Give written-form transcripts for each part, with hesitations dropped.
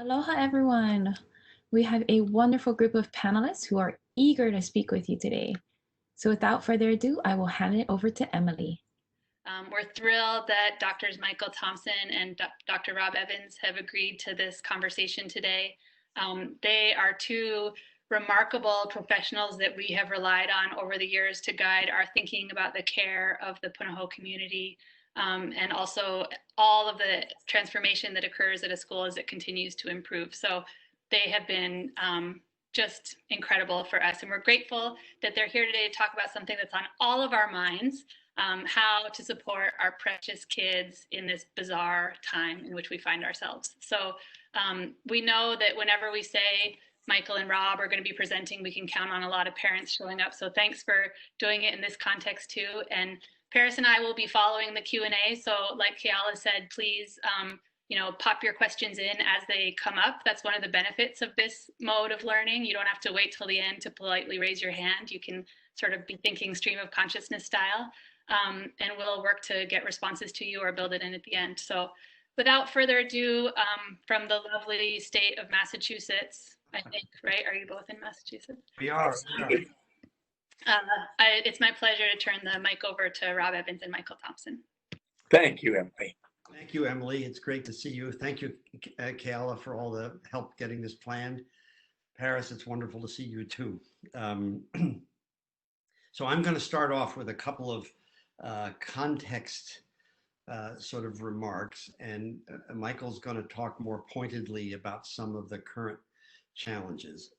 Aloha, everyone. We have a wonderful group of panelists who are eager to speak with you today. So, without further ado, I will hand it over to Emily. We're thrilled that Doctors Michael Thompson and Dr. Rob Evans have agreed to this conversation today. They are two remarkable professionals that we have relied on over the years to guide our thinking about the care of the Punahou community, and also all of the transformation that occurs at a school as it continues to improve. So they have been just incredible for us, and we're grateful that they're here today to talk about something that's on all of our minds, how to support our precious kids in this bizarre time in which we find ourselves. So we know that whenever we say Michael and Rob are going to be presenting, we can count on a lot of parents showing up. So thanks for doing it in this context too. And Paris and I will be following the Q&A. So like Keala said, please pop your questions in as they come up. That's one of the benefits of this mode of learning. You don't have to wait till the end to politely raise your hand. You can sort of be thinking stream of consciousness style. And we'll work to get responses to you or build it in at the end. So without further ado, from the lovely state of Massachusetts, I think, right? Are you both in Massachusetts? We are. It's my pleasure to turn the mic over to Rob Evans and Michael Thompson. Thank you, Emily. Thank you, Emily. It's great to see you. Thank you, Keala, for all the help getting this planned. Paris, it's wonderful to see you too. So I'm going to start off with a couple of context sort of remarks, and Michael's going to talk more pointedly about some of the current challenges.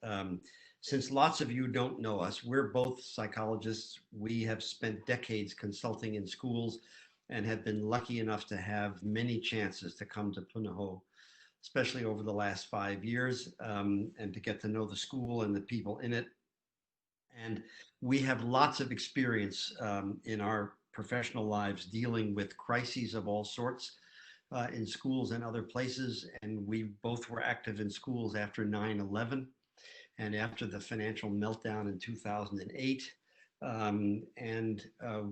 Since lots of you don't know us, we're both psychologists. We have spent decades consulting in schools and have been lucky enough to have many chances to come to Punahou, especially over the last 5 years, and to get to know the school and the people in it. And we have lots of experience in our professional lives dealing with crises of all sorts in schools and other places. And we both were active in schools after 9/11 and after the financial meltdown in 2008.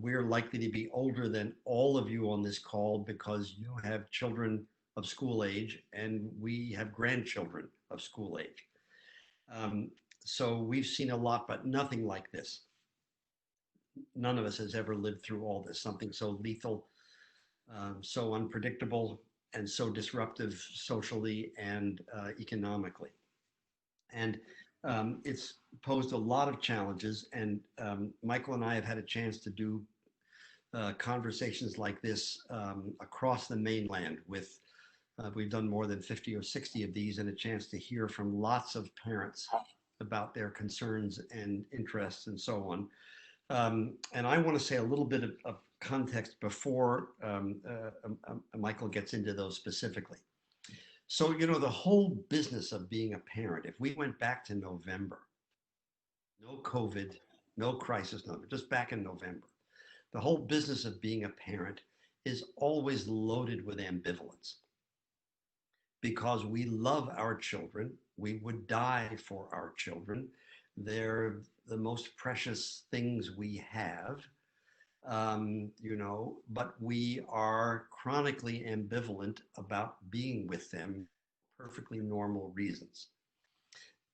We're likely to be older than all of you on this call because you have children of school age and we have grandchildren of school age. So we've seen a lot, but nothing like this. None of us has ever lived through all this, something so lethal, so unpredictable, and so disruptive socially and economically. And it's posed a lot of challenges, and Michael and I have had a chance to do conversations like this across the mainland with, we've done more than 50 or 60 of these, and a chance to hear from lots of parents about their concerns and interests and so on. And I want to say a little bit of context before Michael gets into those specifically. So, the whole business of being a parent, if we went back to November, no COVID, no crisis number, just back in November, the whole business of being a parent is always loaded with ambivalence. Because we love our children, we would die for our children. They're the most precious things we have, but we are chronically ambivalent about being with them for perfectly normal reasons.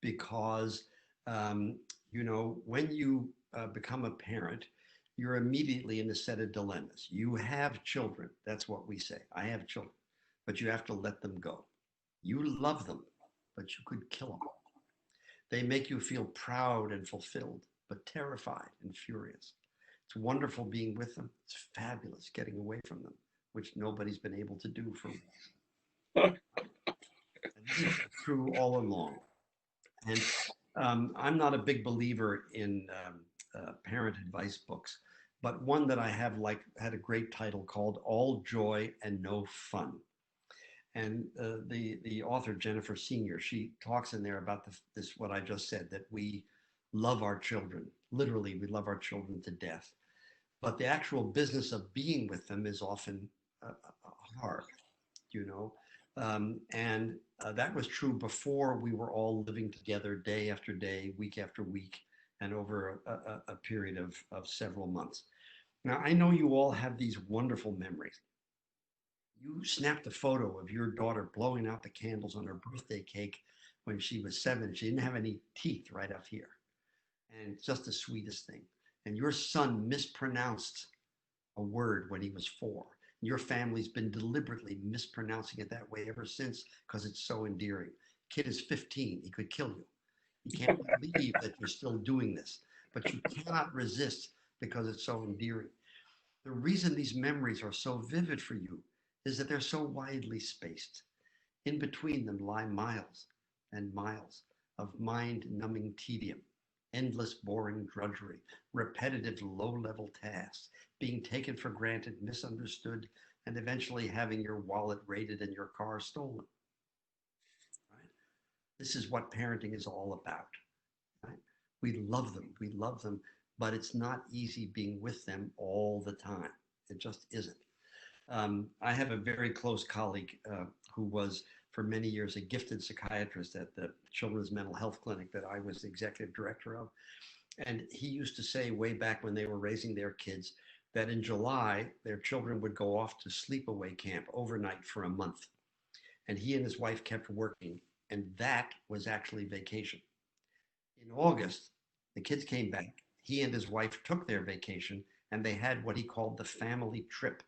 Because, when you become a parent, you're immediately in a set of dilemmas. You have children, that's what we say. I have children, but you have to let them go. You love them, but you could kill them. They make you feel proud and fulfilled, but terrified and furious. It's wonderful being with them. It's fabulous getting away from them, which nobody's been able to do for weeks. And this is true all along. And I'm not a big believer in parent advice books, but one that I have had a great title called All Joy and No Fun. And the author, Jennifer Senior, she talks in there about this, what I just said, that we love our children. Literally, we love our children to death. But the actual business of being with them is often hard, and that was true before we were all living together day after day, week after week, and over a period of several months. Now, I know you all have these wonderful memories. You snapped a photo of your daughter blowing out the candles on her birthday cake when she was 7. She didn't have any teeth right up here. And it's just the sweetest thing. And your son mispronounced a word when he was 4. Your family's been deliberately mispronouncing it that way ever since because it's so endearing. Kid is 15. He could kill you. He can't believe that you're still doing this, but you cannot resist because it's so endearing. The reason these memories are so vivid for you is that they're so widely spaced. In between them lie miles and miles of mind-numbing tedium, endless boring drudgery, repetitive low-level tasks, being taken for granted, misunderstood, and eventually having your wallet raided and your car stolen. Right? This is what parenting is all about. Right? We love them, but it's not easy being with them all the time. It just isn't. I have a very close colleague who was for many years a gifted psychiatrist at the Children's Mental Health Clinic that I was the executive director of. And he used to say way back when they were raising their kids that in July, their children would go off to sleepaway camp overnight for a month. And he and his wife kept working, and that was actually vacation. In August, the kids came back. He and his wife took their vacation, and they had what he called the family trip.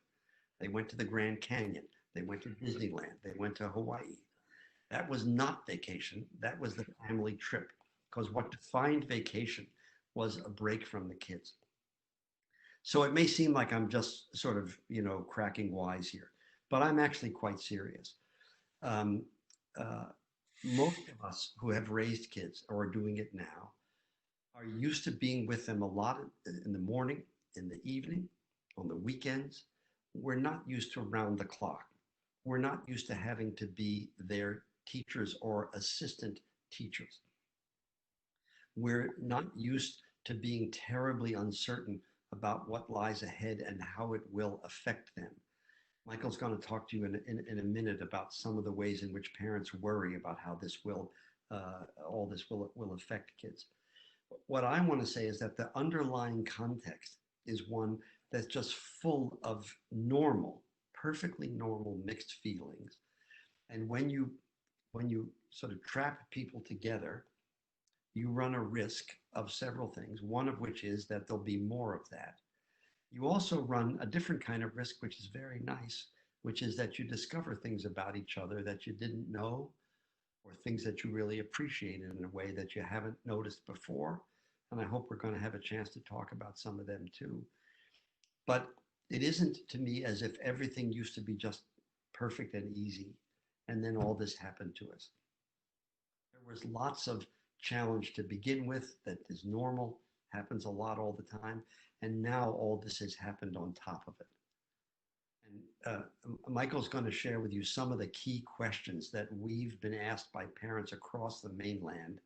They went to the Grand Canyon. They went to Disneyland. They went to Hawaii. That was not vacation. That was the family trip. Because what defined vacation was a break from the kids. So it may seem like I'm just sort of, cracking wise here, but I'm actually quite serious. Um, Most of us who have raised kids or are doing it now are used to being with them a lot in the morning, in the evening, on the weekends. We're not used to around the clock. We're not used to having to be their teachers or assistant teachers. We're not used to being terribly uncertain about what lies ahead and how it will affect them. Michael's going to talk to you in a minute about some of the ways in which parents worry about how this will, all this will affect kids. What I want to say is that the underlying context is one that's just full of normal, perfectly normal mixed feelings. And when you sort of trap people together, you run a risk of several things, one of which is that there'll be more of that. You also run a different kind of risk, which is very nice, which is that you discover things about each other that you didn't know, or things that you really appreciated in a way that you haven't noticed before. And I hope we're going to have a chance to talk about some of them too. But it isn't to me as if everything used to be just perfect and easy, and then all this happened to us. There was lots of challenge to begin with that is normal, happens a lot all the time, and now all this has happened on top of it. And Michael's going to share with you some of the key questions that we've been asked by parents across the mainland,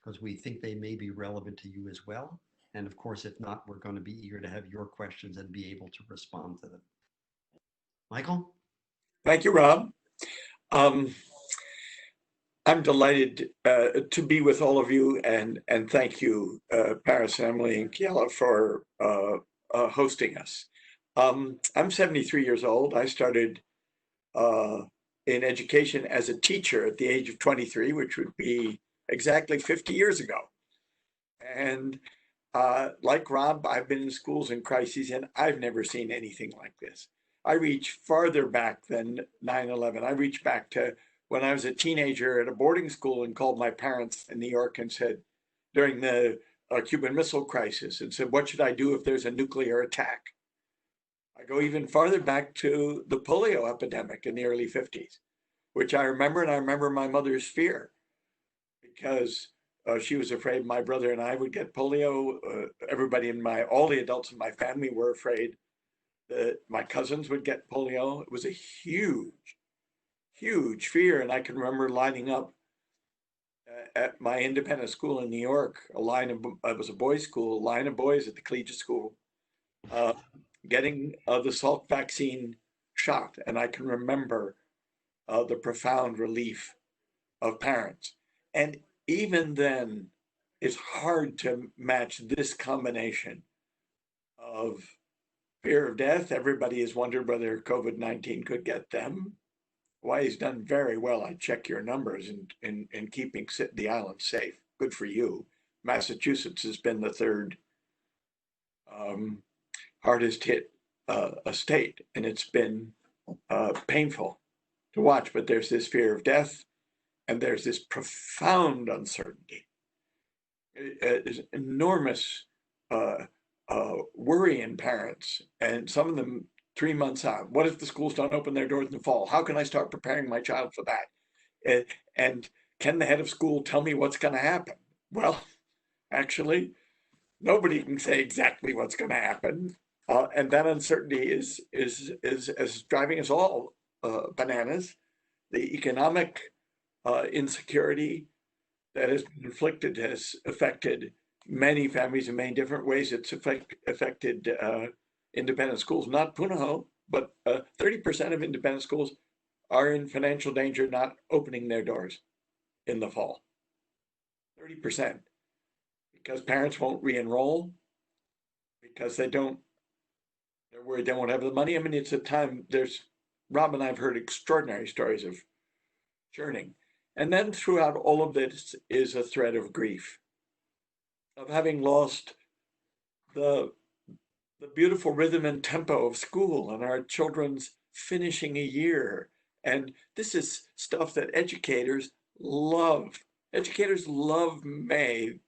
because we think they may be relevant to you as well. And of course, if not, we're going to be eager to have your questions and be able to respond to them. Michael? Thank you, Rob. I'm delighted to be with all of you, and thank you, Paris, Emily, and Kiela for hosting us. I'm 73 years old. I started in education as a teacher at the age of 23, which would be exactly 50 years ago. And like Rob, I've been in schools in crises, and I've never seen anything like this. I reach farther back than 9/11. I reach back to when I was a teenager at a boarding school and called my parents in New York and said, during the Cuban Missile Crisis, and said, what should I do if there's a nuclear attack? I go even farther back to the polio epidemic in the early 50s, which I remember, and I remember my mother's fear because she was afraid my brother and I would get polio. Everybody all the adults in my family were afraid that my cousins would get polio. It was a huge, huge fear. And I can remember lining up at my independent school in New York, it was a boys' school, a line of boys at the collegiate school, getting the Salk vaccine shot. And I can remember the profound relief of parents. And even then, it's hard to match this combination of fear of death. Everybody has wondered whether COVID-19 could get them. Hawaii's done very well. I check your numbers in keeping the island safe. Good for you. Massachusetts has been the third hardest hit state, and it's been painful to watch. But there's this fear of death, and there's this profound uncertainty. There's enormous worry in parents, and some of them 3 months out. What if the schools don't open their doors in the fall? How can I start preparing my child for that? And can the head of school tell me what's going to happen? Well, actually, nobody can say exactly what's going to happen, and that uncertainty is driving us all bananas. The economic insecurity that has been inflicted has affected many families in many different ways. It's affected independent schools, not Punahou, but 30% of independent schools are in financial danger, not opening their doors in the fall. 30%, because parents won't re-enroll, because they're worried they won't have the money. I mean, it's a time, Rob and I have heard extraordinary stories of churning. And then throughout all of this is a thread of grief, of having lost the beautiful rhythm and tempo of school and our children's finishing a year. And this is stuff that educators love. Educators love May.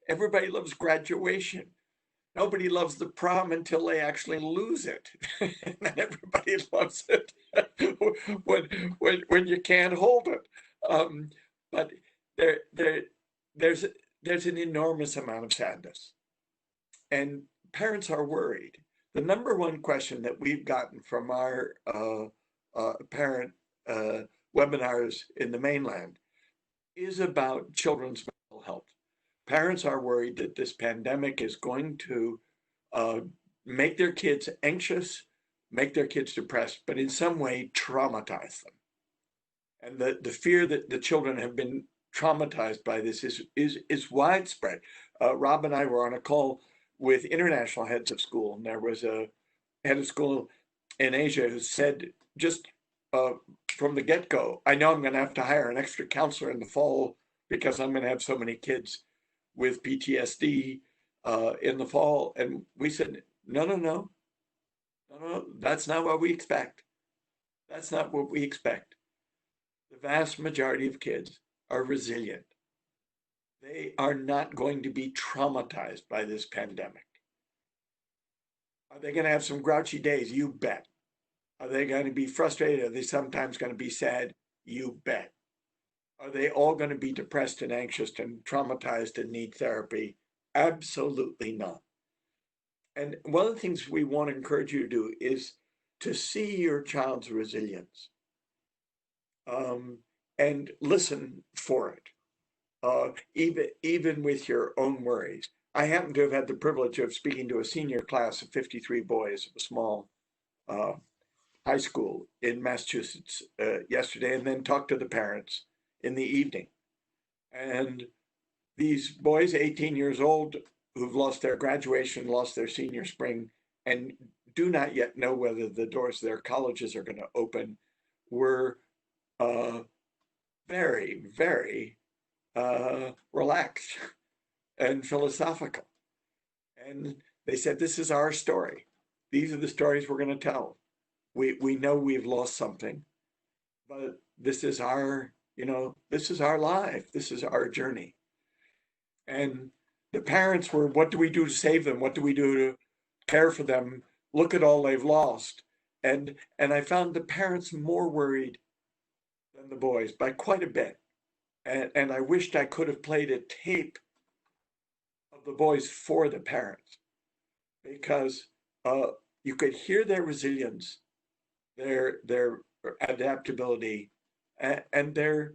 Everybody loves graduation. Nobody loves the prom until they actually lose it. And then everybody loves it when you can't hold it. But there's an enormous amount of sadness, and parents are worried. The number one question that we've gotten from our parent webinars in the mainland is about children's mental health. Parents are worried that this pandemic is going to make their kids anxious, make their kids depressed, but in some way traumatize them. And the fear that the children have been traumatized by this is widespread. Rob and I were on a call with international heads of school, and there was a head of school in Asia who said just from the get-go, I know I'm going to have to hire an extra counselor in the fall because I'm going to have so many kids with PTSD in the fall. And we said, no, that's not what we expect. That's not what we expect. The vast majority of kids are resilient. They are not going to be traumatized by this pandemic. Are they going to have some grouchy days? You bet. Are they going to be frustrated? Are they sometimes going to be sad? You bet. Are they all going to be depressed and anxious and traumatized and need therapy? Absolutely not. And one of the things we want to encourage you to do is to see your child's resilience and listen for it, even with your own worries. I happen to have had the privilege of speaking to a senior class of 53 boys of a small high school in Massachusetts yesterday, and then talked to the parents in the evening. And these boys, 18 years old, who've lost their graduation, lost their senior spring, and do not yet know whether the doors to their colleges are going to open, were very, very relaxed and philosophical. And they said, this is our story. These are the stories we're going to tell. We know we've lost something, but this is our, this is our life. This is our journey. And the parents were, what do we do to save them? What do we do to care for them? Look at all they've lost. And I found the parents more worried than the boys by quite a bit. And I wished I could have played a tape of the boys for the parents, because you could hear their resilience, their adaptability, and their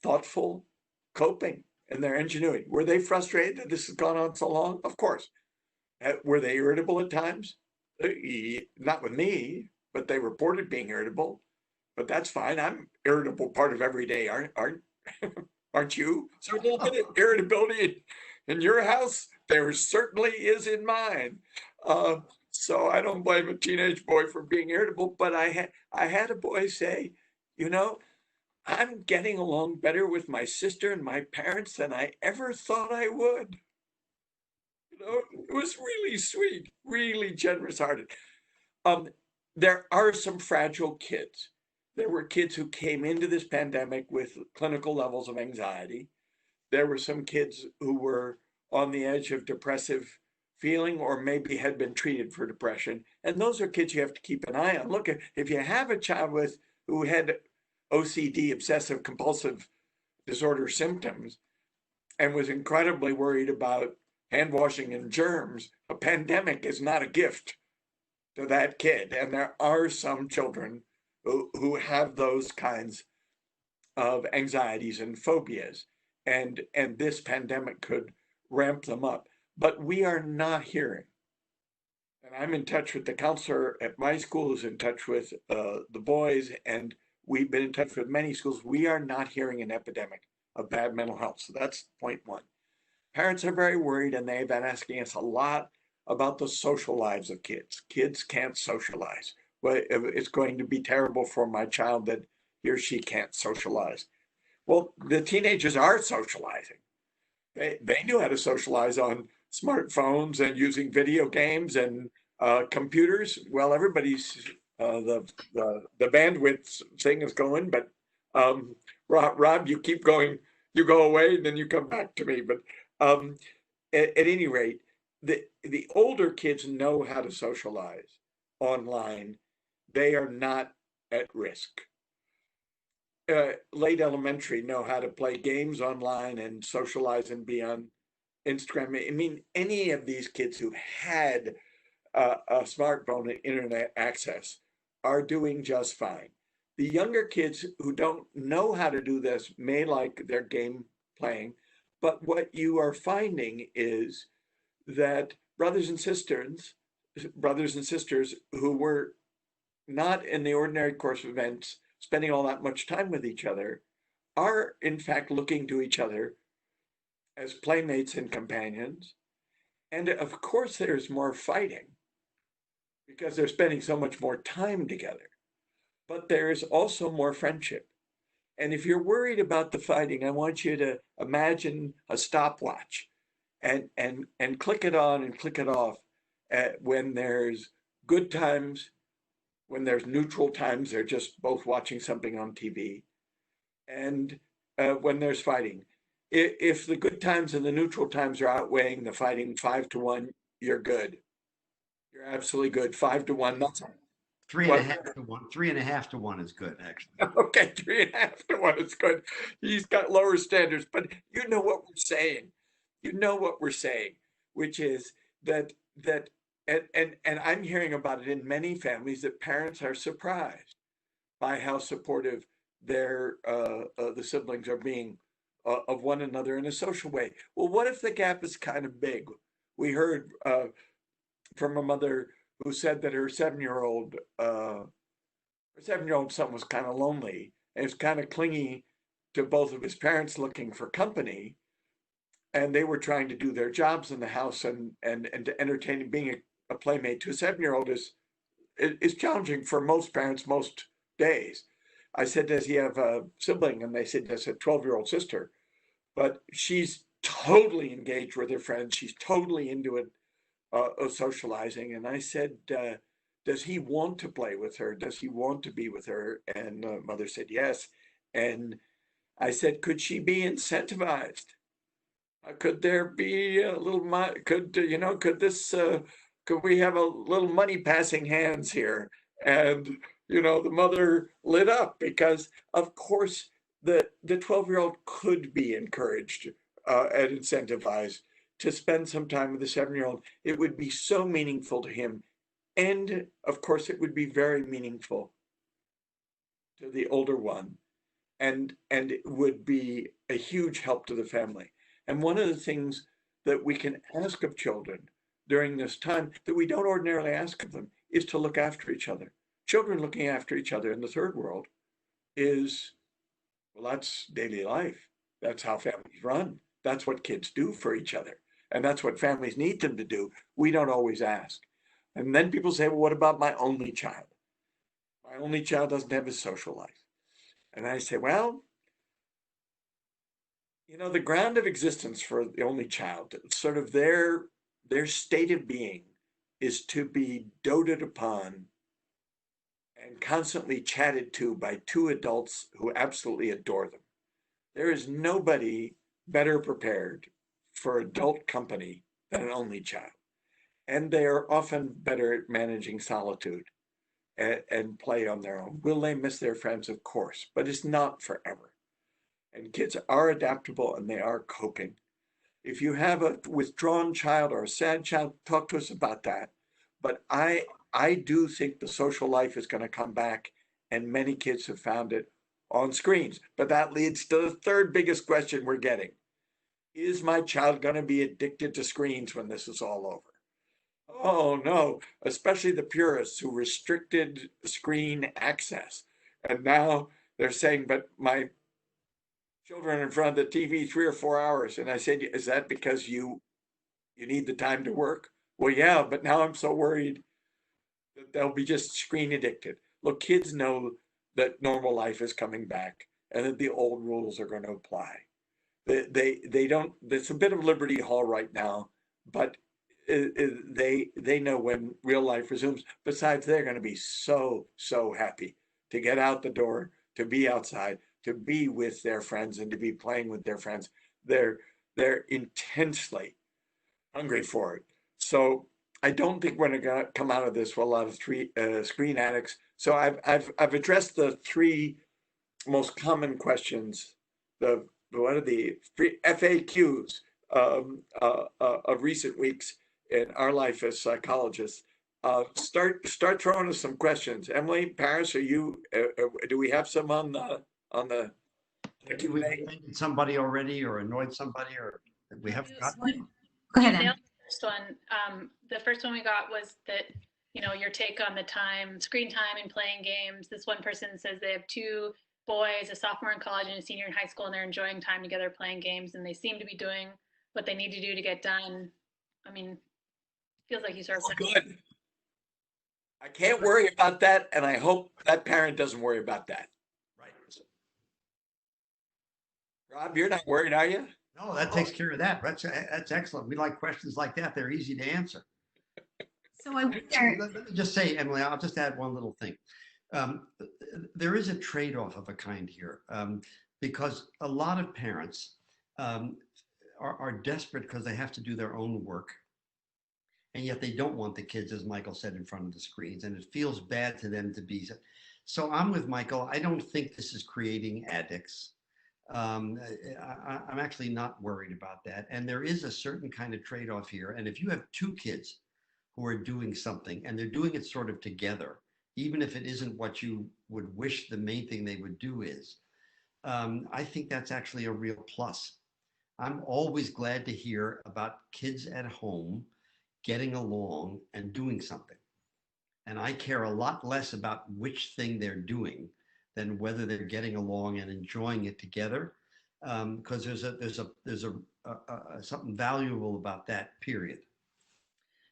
thoughtful coping and their ingenuity. Were they frustrated that this has gone on so long? Of course. Were they irritable at times? Not with me, but they reported being irritable. But that's fine. I'm irritable part of every day, aren't you? So a little bit of irritability in your house, there certainly is in mine. So I don't blame a teenage boy for being irritable, but I had a boy say, you know, I'm getting along better with my sister and my parents than I ever thought I would. You know, it was really sweet, really generous hearted. Um, there are some fragile kids. There were kids who came into this pandemic with clinical levels of anxiety. There were some kids who were on the edge of depressive feeling or maybe had been treated for depression. And those are kids you have to keep an eye on. Look, if you have a child who had OCD, obsessive compulsive disorder symptoms, and was incredibly worried about hand washing and germs, a pandemic is not a gift to that kid. And there are some children who have those kinds of anxieties and phobias. And this pandemic could ramp them up. But we are not hearing. And I'm in touch with the counselor at my school, who's in touch with the boys, and we've been in touch with many schools. We are not hearing an epidemic of bad mental health. So that's point one. Parents are very worried, and they've been asking us a lot about the social lives of kids. Kids can't socialize. Well, it's going to be terrible for my child that he or she can't socialize. Well, the teenagers are socializing. They knew how to socialize on smartphones and using video games and computers. Well, everybody's the bandwidth thing is going, but Rob, you keep going. You go away, and then you come back to me. But at any rate, the older kids know how to socialize online. They are not at risk. Late elementary know how to play games online and socialize and be on Instagram. I mean, any of these kids who had a smartphone and internet access are doing just fine. The younger kids who don't know how to do this may like their game playing, but what you are finding is that brothers and sisters who were not in the ordinary course of events spending all that much time with each other are in fact looking to each other as playmates and companions. And of course there's more fighting because they're spending so much more time together, but there is also more friendship. And if you're worried about the fighting, I want you to imagine a stopwatch and click it on and click it off when there's good times. When there's neutral times, they're just both watching something on TV. And when there's fighting, if the good times and the neutral times are outweighing the fighting 5-1, you're good. You're absolutely good. 5-1, that's 3.5 to 1. 3.5 to 1 is good, actually. okay. 3.5 to 1 is good. He's got lower standards, but you know what we're saying. You know what we're saying, which is that and I'm hearing about it in many families that parents are surprised by how supportive their the siblings are being of one another in a social way. Well, what if the gap is kind of big? We heard from a mother who said that her 7-year-old son was kind of lonely and was kind of clingy to both of his parents, looking for company, and they were trying to do their jobs in the house and to entertain. Being a playmate to a 7-year-old is challenging for most parents most days. I said, does he have a sibling? And they said, that's a 12-year-old sister, but she's totally engaged with her friends. She's totally into it, socializing. And I said, does he want to play with her? Does he want to be with her? And mother said, yes. And I said, could she be incentivized? Could there be a little, could we have a little money passing hands here? And, the mother lit up because of course the 12-year-old could be encouraged and incentivized to spend some time with the 7-year-old. It would be so meaningful to him. And of course it would be very meaningful to the older one. And it would be a huge help to the family. And one of the things that we can ask of children during this time that we don't ordinarily ask of them is to look after each other. Children looking after each other in the third world is, well, that's daily life. That's how families run. That's what kids do for each other. And that's what families need them to do. We don't always ask. And then people say, well, what about my only child? My only child doesn't have a social life. And I say, well, you know, the ground of existence for the only child, sort of their state of being is to be doted upon and constantly chatted to by two adults who absolutely adore them. There is nobody better prepared for adult company than an only child. And they are often better at managing solitude and play on their own. Will they miss their friends? Of course, but it's not forever. And kids are adaptable and they are coping. If you have a withdrawn child or a sad child, talk to us about that. But I do think the social life is going to come back, and many kids have found it on screens. But that leads to the third biggest question we're getting. Is my child going to be addicted to screens when this is all over? Oh no, especially the purists who restricted screen access. And now they're saying, but my children in front of the TV 3 or 4 hours. And I said, is that because you need the time to work? Well, yeah, but now I'm so worried that they'll be just screen addicted. Look, kids know that normal life is coming back and that the old rules are going to apply. They don't, it's a bit of Liberty Hall right now, but they know when real life resumes. Besides, they're going to be so happy to get out the door, to be outside, to be with their friends, and to be playing with their friends. They're intensely hungry for it. So I don't think we're going to come out of this with a lot of screen addicts. So I've addressed the three most common questions. What are the FAQs of recent weeks in our life as psychologists? Start throwing us some questions. Emily, Paris, are you? Do we have some on the? Did we offended somebody already, or annoyed somebody, or we haven't got? Go ahead, You Em. nailed the first one. The first one we got was that, you know, your take on the screen time and playing games. This one person says they have two boys, a sophomore in college and a senior in high school, and they're enjoying time together playing games, and they seem to be doing what they need to do to get done. I mean, feels like you sort of said, Good. I can't worry about that, and I hope that parent doesn't worry about that. Right. Rob, you're not worried, are you? No, that takes care of that. That's excellent. We like questions like that. They're easy to answer. So I wonder, Let me just say, Emily, I'll just add one little thing. There is a trade-off of a kind here, because a lot of parents are desperate because they have to do their own work, and yet they don't want the kids, as Michael said, in front of the screens, and it feels bad to them to be. So I'm with Michael. I don't think this is creating addicts. I'm actually not worried about that. And there is a certain kind of trade-off here. And if you have two kids who are doing something and they're doing it sort of together, even if it isn't what you would wish the main thing they would do is, I think that's actually a real plus. I'm always glad to hear about kids at home getting along and doing something. And I care a lot less about which thing they're doing than whether they're getting along and enjoying it together, because there's something valuable about that, period.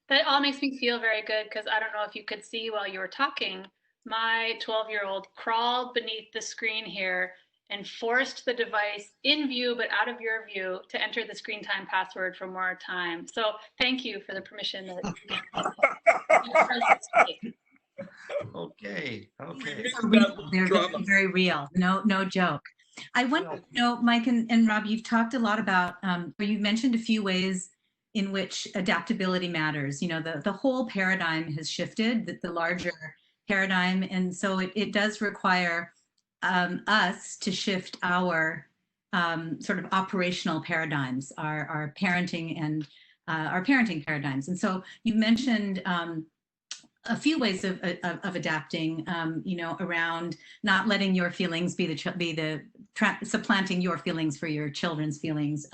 that all makes me feel very good, because I don't know if you could see while you were talking, my 12-year-old crawled beneath the screen here and forced the device in view but out of your view to enter the screen time password for more time. So thank you for the permission that Okay. they're very, very real. No joke. I wonder, Mike and Rob, you've talked a lot about, or you mentioned a few ways in which adaptability matters. You know, the whole paradigm has shifted, the larger paradigm. And so it does require us to shift our sort of operational paradigms, our parenting and our parenting paradigms. And so you mentioned a few ways of adapting, you know, around not letting your feelings be supplanting your feelings for your children's feelings,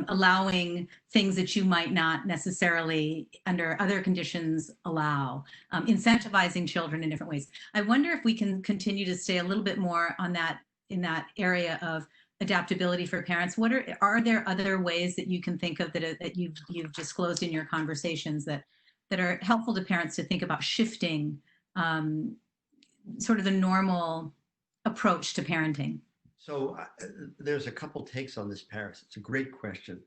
allowing things that you might not necessarily under other conditions allow, incentivizing children in different ways. I wonder if we can continue to stay a little bit more on that, in that area of adaptability for parents. What are there other ways that you can think of that you've disclosed in your conversations that that are helpful to parents to think about shifting sort of the normal approach to parenting? So there's a couple takes on this, Paris. It's a great question.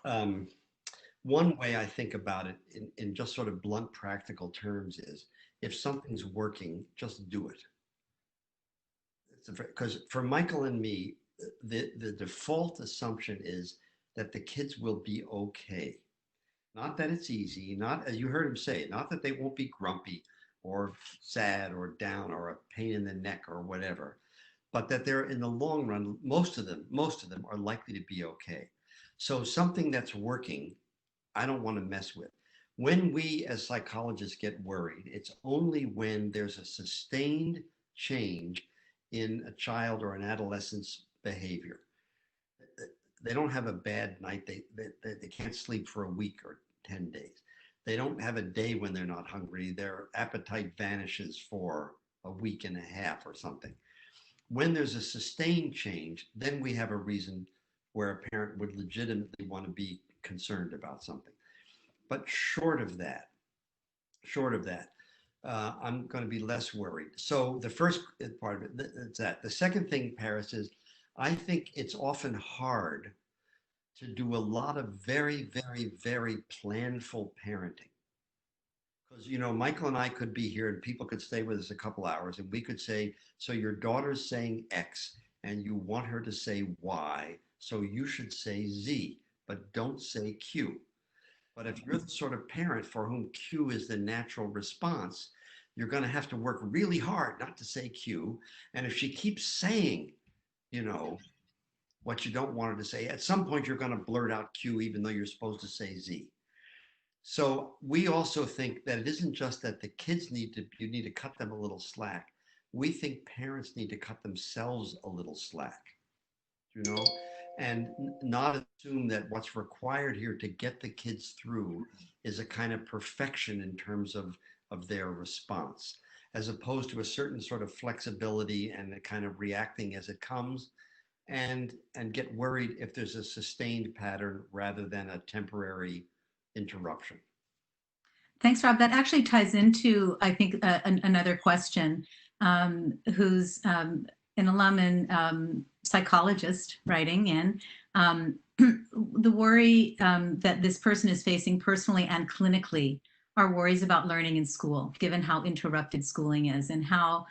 One way I think about it in just sort of blunt, practical terms is if something's working, just do it. Because for Michael and me, the default assumption is that the kids will be okay. Not that it's easy, not as you heard him say, not that they won't be grumpy or sad or down or a pain in the neck or whatever, but that they're in the long run, most of them are likely to be okay. So something that's working, I don't want to mess with. When we as psychologists get worried, it's only when there's a sustained change in a child or an adolescent's behavior. They don't have a bad night. They can't sleep for a week or 10 days. They don't have a day when they're not hungry. Their appetite vanishes for a week and a half or something. When there's a sustained change, then we have a reason where a parent would legitimately want to be concerned about something. But short of that, I'm going to be less worried. So the first part of it is that. The second thing, Paris, is I think it's often hard to do a lot of very, very, very planful parenting. Because, you know, Michael and I could be here and people could stay with us a couple hours and we could say, so your daughter's saying X and you want her to say Y, so you should say Z, but don't say Q. But if you're the sort of parent for whom Q is the natural response, you're going to have to work really hard not to say Q. And if she keeps saying, you know, what you don't want her to say, at some point you're going to blurt out Q even though you're supposed to say Z. So we also think that it isn't just that the kids you need to cut them a little slack. We think parents need to cut themselves a little slack, you know, and not assume that what's required here to get the kids through is a kind of perfection in terms of their response, as opposed to a certain sort of flexibility and a kind of reacting as it comes, and get worried if there's a sustained pattern rather than a temporary interruption. Thanks, Rob. That actually ties into, I think, another question, who's an alum and psychologist writing in. The worry that this person is facing personally and clinically are worries about learning in school, given how interrupted schooling is and how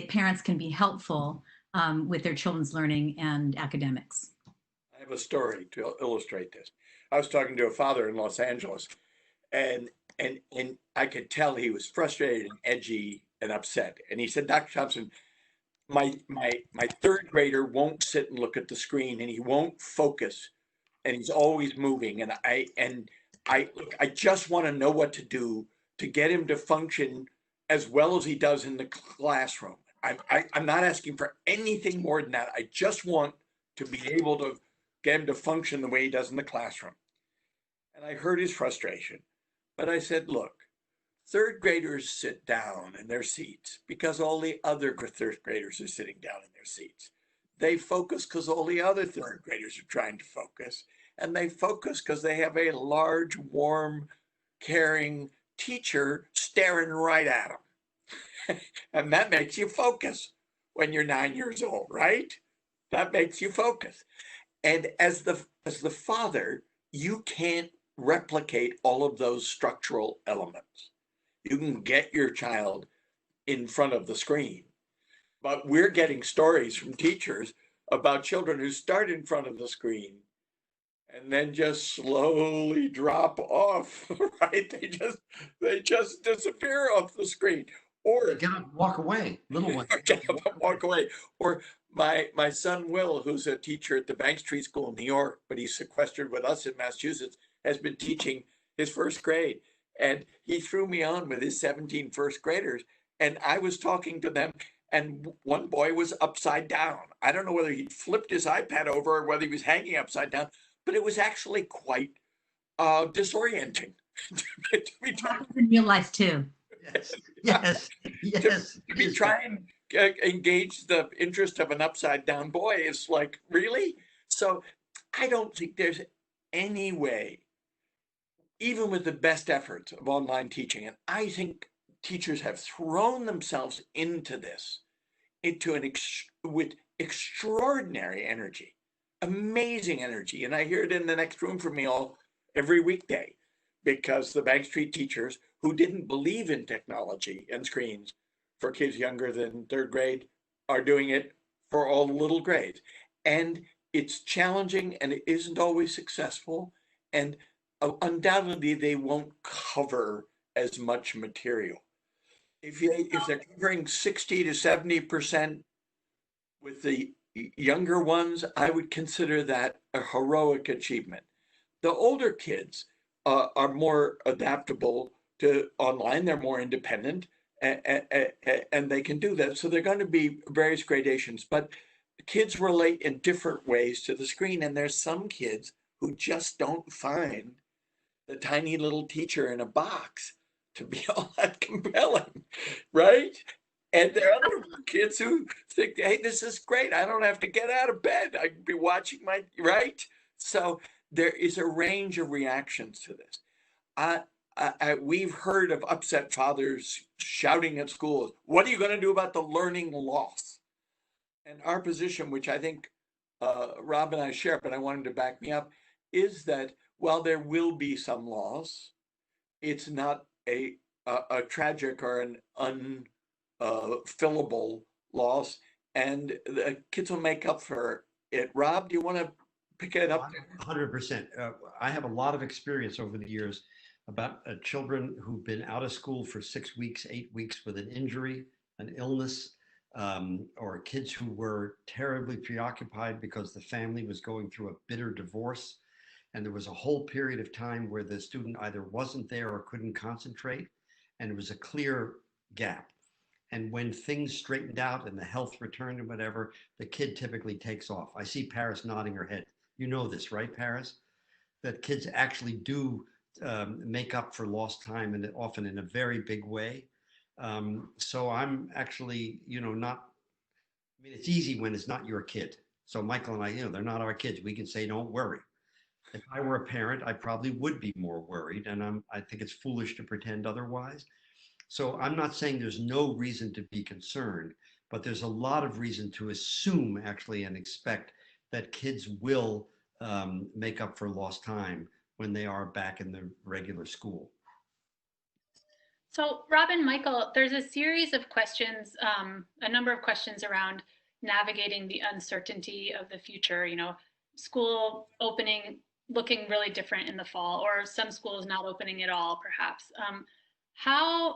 parents can be helpful with their children's learning and academics. I have a story to illustrate this. I was talking to a father in Los Angeles, and I could tell he was frustrated and edgy and upset. And he said, Dr. Thompson, my third grader won't sit and look at the screen, and he won't focus, and he's always moving. And I just want to know what to do to get him to function as well as he does in the classroom. I'm not asking for anything more than that. I just want to be able to get him to function the way he does in the classroom. And I heard his frustration, but I said, look, third graders sit down in their seats because all the other third graders are sitting down in their seats. They focus because all the other third graders are trying to focus. And they focus because they have a large, warm, caring teacher staring right at them. And that makes you focus when you're 9 years old, right? That makes you focus. And as the father, you can't replicate all of those structural elements. You can get your child in front of the screen, but we're getting stories from teachers about children who start in front of the screen and then just slowly drop off, right? They just disappear off the screen. Or get up, walk away, little one. Get up and walk away. Or my son Will, who's a teacher at the Bank Street School in New York, but he's sequestered with us in Massachusetts, has been teaching his first grade. And he threw me on with his 17 first graders. And I was talking to them, and one boy was upside down. I don't know whether he flipped his iPad over or whether he was hanging upside down, but it was actually quite disorienting. It happens in real life too. Yes. To be trying to engage the interest of an upside down boy is like, really? So I don't think there's any way even with the best efforts of online teaching, and I think teachers have thrown themselves into this, with extraordinary energy, amazing energy. And I hear it in the next room from me all every weekday, because the Bank Street teachers who didn't believe in technology and screens for kids younger than third grade are doing it for all the little grades. And it's challenging and it isn't always successful. And undoubtedly, they won't cover as much material. If they're covering 60 to 70% with the younger ones, I would consider that a heroic achievement. The older kids are more adaptable to online. They're more independent, and they can do that. So they're going to be various gradations, but kids relate in different ways to the screen. And there's some kids who just don't find the tiny little teacher in a box to be all that compelling, right? And there are other kids who think, hey, this is great. I don't have to get out of bed. I can be watching right? So there is a range of reactions to this. We've heard of upset fathers shouting at schools, what are you going to do about the learning loss? And our position, which I think Rob and I share, but I wanted to back me up, is that while there will be some loss, it's not a tragic or an unfillable loss, and the kids will make up for it. Rob, do you want to pick it up? 100%. I have a lot of experience over the years about children who've been out of school for 6 weeks, 8 weeks with an injury, an illness, or kids who were terribly preoccupied because the family was going through a bitter divorce. And there was a whole period of time where the student either wasn't there or couldn't concentrate. And it was a clear gap. And when things straightened out and the health returned and whatever, the kid typically takes off. I see Paris nodding her head. You know this, right, Paris? That kids actually do make up for lost time, and often in a very big way. So I'm actually, not, I mean, it's easy when it's not your kid. So Michael and I, they're not our kids. We can say, don't worry. If I were a parent, I probably would be more worried, and I think it's foolish to pretend otherwise. So I'm not saying there's no reason to be concerned, but there's a lot of reason to assume actually and expect that kids will make up for lost time when they are back in the regular school. So Rob and Michael, there's a series of questions, a number of questions around navigating the uncertainty of the future, school opening looking really different in the fall, or some schools not opening at all, perhaps. How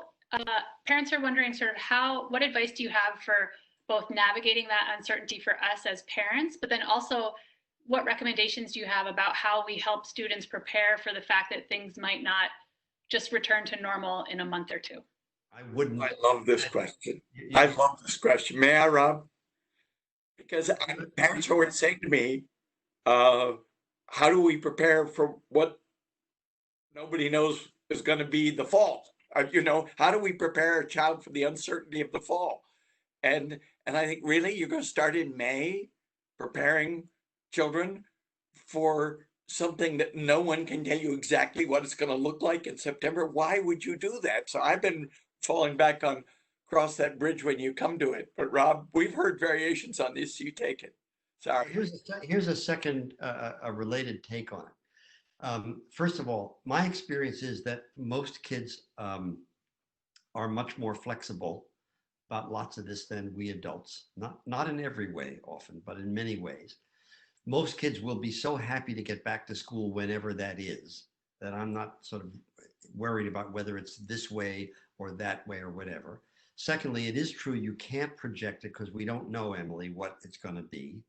parents are wondering sort of what advice do you have for both navigating that uncertainty for us as parents, but then also what recommendations do you have about how we help students prepare for the fact that things might not just return to normal in a month or two? I love this question. I love this question. May I, Rob? Because parents are always saying to me, how do we prepare for what nobody knows is going to be the fall? How do we prepare a child for the uncertainty of the fall? And I think, really, you're going to start in May preparing children for something that no one can tell you exactly what it's going to look like in September. Why would you do that? So I've been falling back on cross that bridge when you come to it. But Rob, we've heard variations on this. You take it. Sorry. Here's a second, a related take on it. First of all, my experience is that most kids are much more flexible about lots of this than we adults. Not in every way often, but in many ways. Most kids will be so happy to get back to school whenever that is, that I'm not sort of worried about whether it's this way or that way or whatever. Secondly, it is true you can't project it because we don't know, Emily, what it's going to be.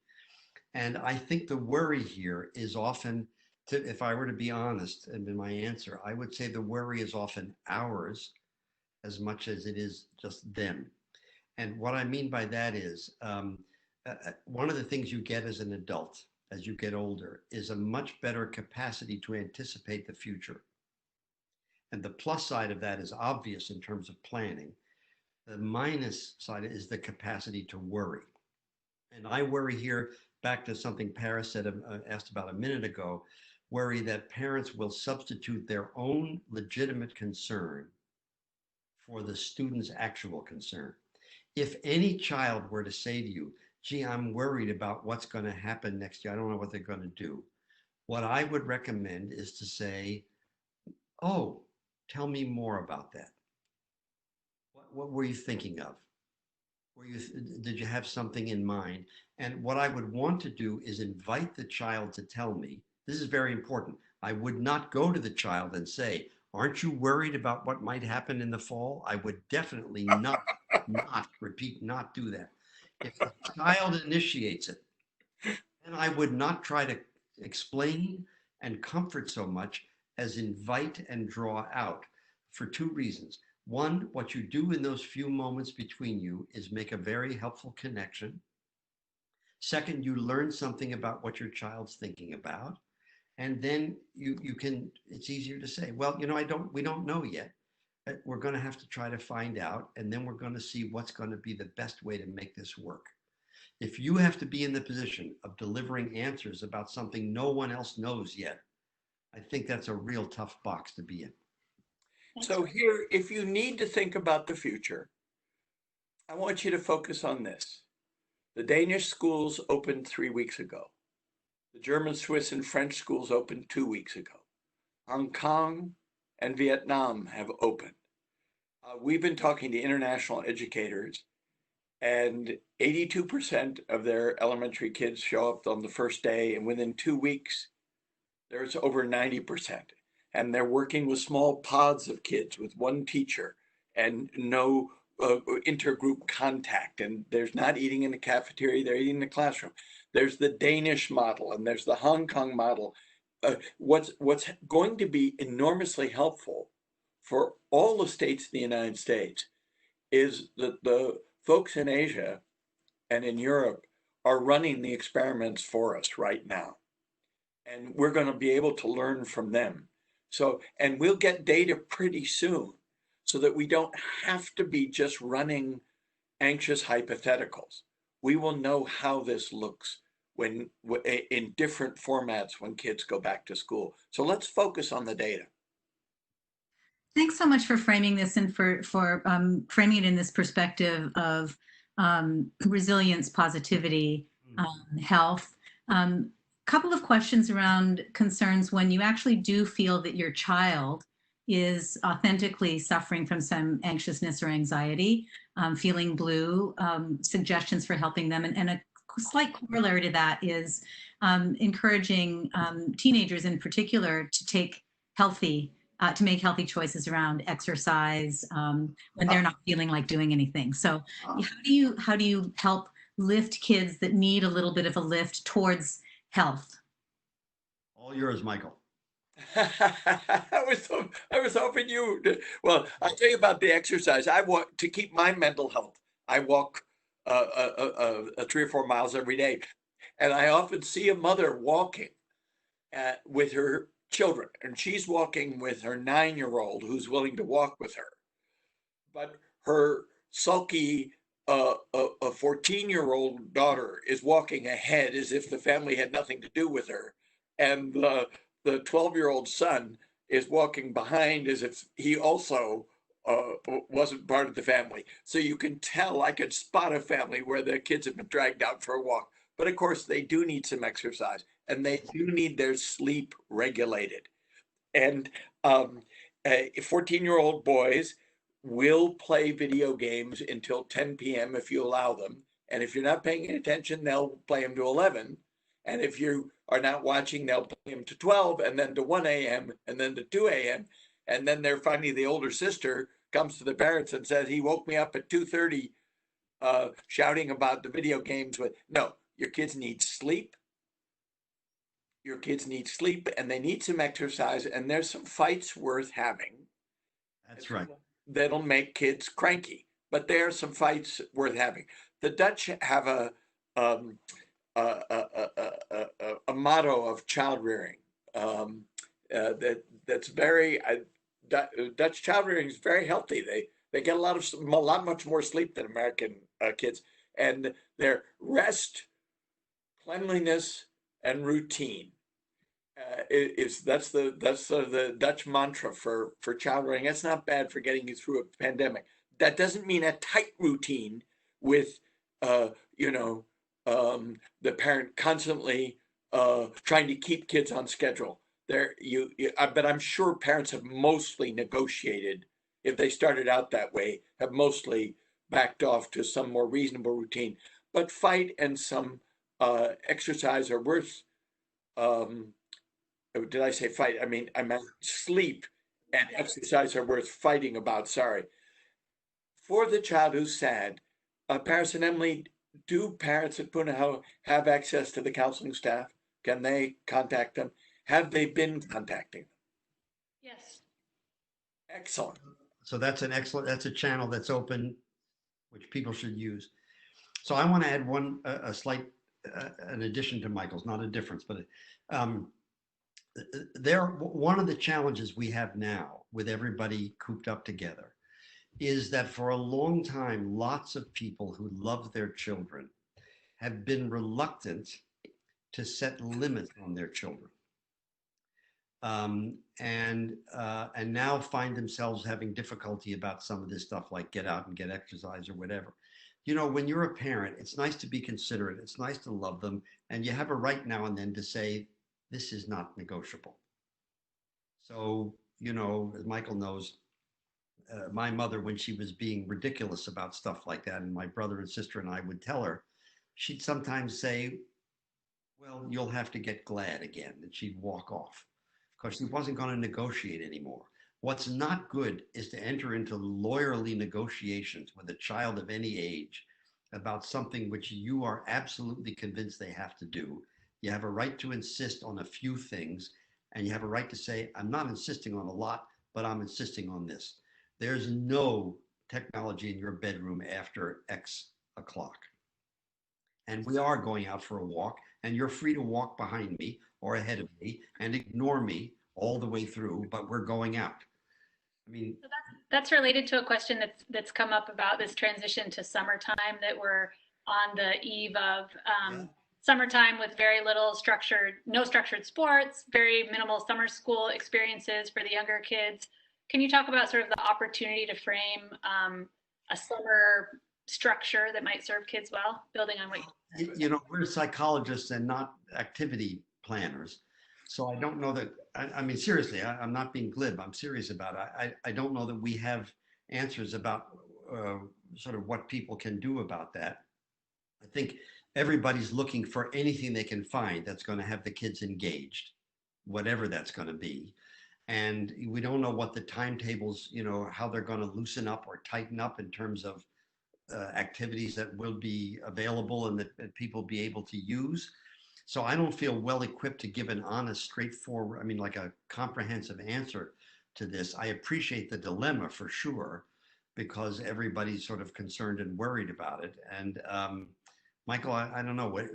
And I think the worry here is often, if I were to be honest in my answer, I would say the worry is often ours as much as it is just them. And what I mean by that is, one of the things you get as an adult, as you get older, is a much better capacity to anticipate the future. And the plus side of that is obvious in terms of planning. The minus side is the capacity to worry. And I worry here, back to something Paris said, asked about a minute ago, worry that parents will substitute their own legitimate concern for the student's actual concern. If any child were to say to you, gee, I'm worried about what's going to happen next year, I don't know what they're going to do, what I would recommend is to say, oh, tell me more about that. What were you thinking of? Did you have something in mind? And what I would want to do is invite the child to tell me. This is very important. I would not go to the child and say, aren't you worried about what might happen in the fall? I would definitely not do that. If the child initiates it, then I would not try to explain and comfort so much as invite and draw out, for two reasons. One, what you do in those few moments between you is make a very helpful connection. Second, you learn something about what your child's thinking about. And then you can, it's easier to say, well, you know, we don't know yet. We're going to have to try to find out, and then we're going to see what's going to be the best way to make this work. If you have to be in the position of delivering answers about something no one else knows yet, I think that's a real tough box to be in. So here, if you need to think about the future, I want you to focus on this. The Danish schools opened 3 weeks ago. The German, Swiss, and French schools opened 2 weeks ago. Hong Kong and Vietnam have opened. We've been talking to international educators, and 82% of their elementary kids show up on the first day, and within 2 weeks, there's over 90%. And they're working with small pods of kids with one teacher and no intergroup contact. And there's not eating in the cafeteria, they're eating in the classroom. There's the Danish model and there's the Hong Kong model. What's going to be enormously helpful for all the states in the United States is that the folks in Asia and in Europe are running the experiments for us right now. And we're going to be able to learn from them. So, and we'll get data pretty soon so that we don't have to be just running anxious hypotheticals. We will know how this looks when in different formats when kids go back to school. So let's focus on the data. Thanks so much for framing this and for framing it in this perspective of resilience, positivity, health. Couple of questions around concerns when you actually do feel that your child is authentically suffering from some anxiousness or anxiety, feeling blue, suggestions for helping them. And a slight corollary to that is encouraging teenagers in particular to take healthy, to make healthy choices around exercise when they're not feeling like doing anything. So how do you help lift kids that need a little bit of a lift towards health? All yours, Michael. I was hoping you to, well, I'll tell you about the exercise. I walk to keep my mental health. I walk 3 or 4 miles every day. And I often see a mother walking with her children, and she's walking with her 9-year-old who's willing to walk with her. But her sulky a 14-year-old daughter is walking ahead as if the family had nothing to do with her. And the 12-year-old son is walking behind as if he also wasn't part of the family. So you can tell, I could spot a family where the kids have been dragged out for a walk. But of course, they do need some exercise and they do need their sleep regulated. And 14-year-old boys will play video games until 10 p.m. if you allow them. And if you're not paying attention, they'll play them to 11. And if you are not watching, they'll play them to 12 and then to 1 a.m. and then to 2 a.m. And then they're finally, the older sister comes to the parents and says, he woke me up at 2:30 shouting about the video games. No, your kids need sleep. Your kids need sleep and they need some exercise, and there's some fights worth having. That's right. That'll make kids cranky, but there are some fights worth having. The Dutch have a motto of child rearing that's very Dutch child rearing is very healthy. They get a lot much more sleep than American kids, and their rest, cleanliness, and routine. That's the Dutch mantra for child rearing. That's not bad for getting you through a pandemic. That doesn't mean a tight routine with uh, you know the parent constantly trying to keep kids on schedule. But I'm sure parents have mostly negotiated, if they started out that way, have mostly backed off to some more reasonable routine. But fight and some exercise are worth. Did I say fight? I meant sleep and exercise are worth fighting about. Sorry. For the child who's sad, Paris and Emily, do parents at Punahou have access to the counseling staff? Can they contact them? Have they been contacting them? Yes. Excellent. So that's that's a channel that's open, which people should use. So I want to add a slight, an addition to Michael's, not a difference, but um, one of the challenges we have now with everybody cooped up together is that for a long time, lots of people who love their children have been reluctant to set limits on their children. And now find themselves having difficulty about some of this stuff, like get out and get exercise or whatever. You know, when you're a parent, it's nice to be considerate. It's nice to love them. And you have a right now and then to say, this is not negotiable. So, you know, as Michael knows, my mother, when she was being ridiculous about stuff like that, and my brother and sister and I would tell her, she'd sometimes say, well, you'll have to get glad again. And she'd walk off because she wasn't going to negotiate anymore. What's not good is to enter into lawyerly negotiations with a child of any age about something which you are absolutely convinced they have to do. You have a right to insist on a few things, and you have a right to say, I'm not insisting on a lot, but I'm insisting on this. There's no technology in your bedroom after X o'clock. And we are going out for a walk, and you're free to walk behind me or ahead of me and ignore me all the way through, but we're going out. I mean, so that's related to a question that's come up about this transition to summertime, that we're on the eve of summertime with very little no structured sports, very minimal summer school experiences for the younger kids. Can you talk about sort of the opportunity to frame a summer structure that might serve kids well, building on what you know, we're psychologists and not activity planners. So I don't know that, I mean, seriously, I'm not being glib. I'm serious about it. I don't know that we have answers about sort of what people can do about that. I think everybody's looking for anything they can find that's going to have the kids engaged, whatever that's going to be. And we don't know what the timetables, you know, how they're going to loosen up or tighten up in terms of activities that will be available and that people be able to use. So I don't feel well equipped to give an honest, straightforward, I mean, like a comprehensive answer to this. I appreciate the dilemma for sure, because everybody's sort of concerned and worried about it. And Michael, I don't know what,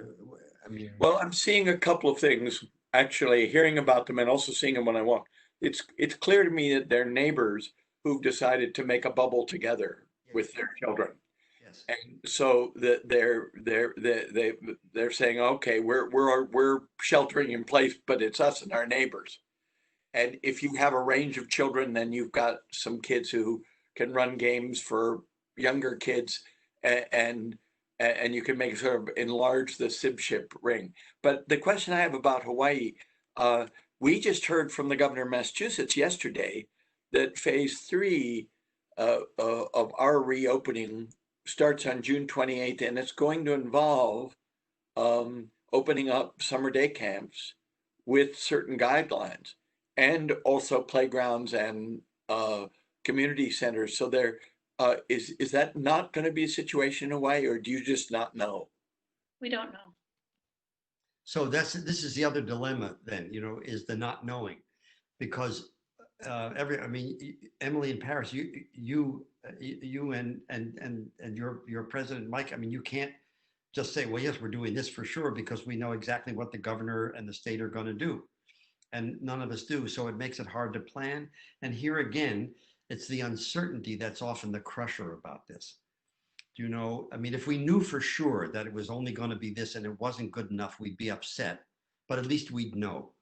I mean. Well, I'm seeing a couple of things, actually, hearing about them and also seeing them when I walk. It's clear to me that they're neighbors who've decided to make a bubble together with their children. And so they're saying, okay, we're sheltering in place, but it's us and our neighbors. And if you have a range of children, then you've got some kids who can run games for younger kids, and you can make sort of enlarge the sibship ring. But the question I have about Hawaii, we just heard from the governor of Massachusetts yesterday that phase 3 of our reopening starts on June 28th, and it's going to involve opening up summer day camps with certain guidelines, and also playgrounds and community centers. So there is that not going to be a situation in Hawaii, or do you just not know? We don't know. So this is the other dilemma then, you know, is the not knowing, because I mean, Emily and Paris, you and your president, Mike, I mean, you can't just say, well, yes, we're doing this for sure, because we know exactly what the governor and the state are going to do. And none of us do. So it makes it hard to plan. And here again, it's the uncertainty that's often the crusher about this. You know, I mean, if we knew for sure that it was only going to be this and it wasn't good enough, we'd be upset, but at least we'd know.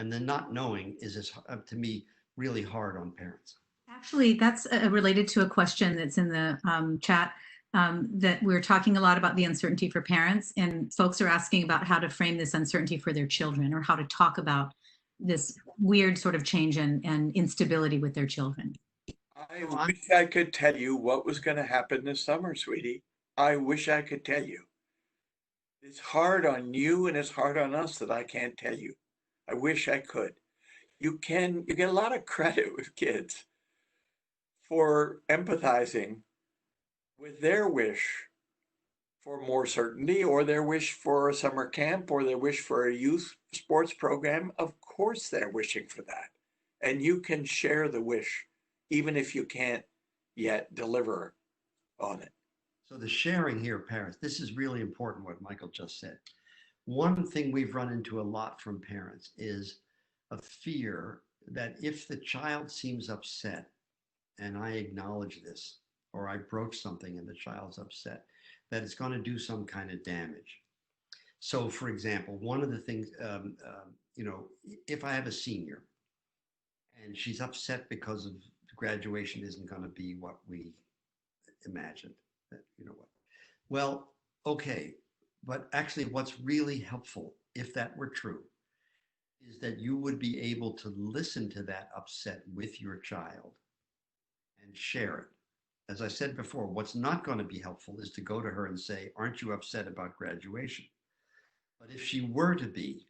And the not knowing is, to me, really hard on parents. Actually, that's related to a question that's in the chat, that we're talking a lot about the uncertainty for parents, and folks are asking about how to frame this uncertainty for their children, or how to talk about this weird sort of change and instability with their children. I wish I could tell you what was going to happen this summer, sweetie. I wish I could tell you. It's hard on you and it's hard on us that I can't tell you. I wish I could. You get a lot of credit with kids for empathizing with their wish for more certainty, or their wish for a summer camp, or their wish for a youth sports program. Of course they're wishing for that. And you can share the wish, even if you can't yet deliver on it. So the sharing here, parents, this is really important what Michael just said. One thing we've run into a lot from parents is a fear that if the child seems upset and I acknowledge this, or I broach something and the child's upset, that it's going to do some kind of damage. So for example, one of the things, if I have a senior and she's upset because of graduation isn't going to be what we imagined, well, okay, but actually what's really helpful, if that were true, is that you would be able to listen to that upset with your child and share it. As I said before, what's not going to be helpful is to go to her and say, aren't you upset about graduation? But if she were to be,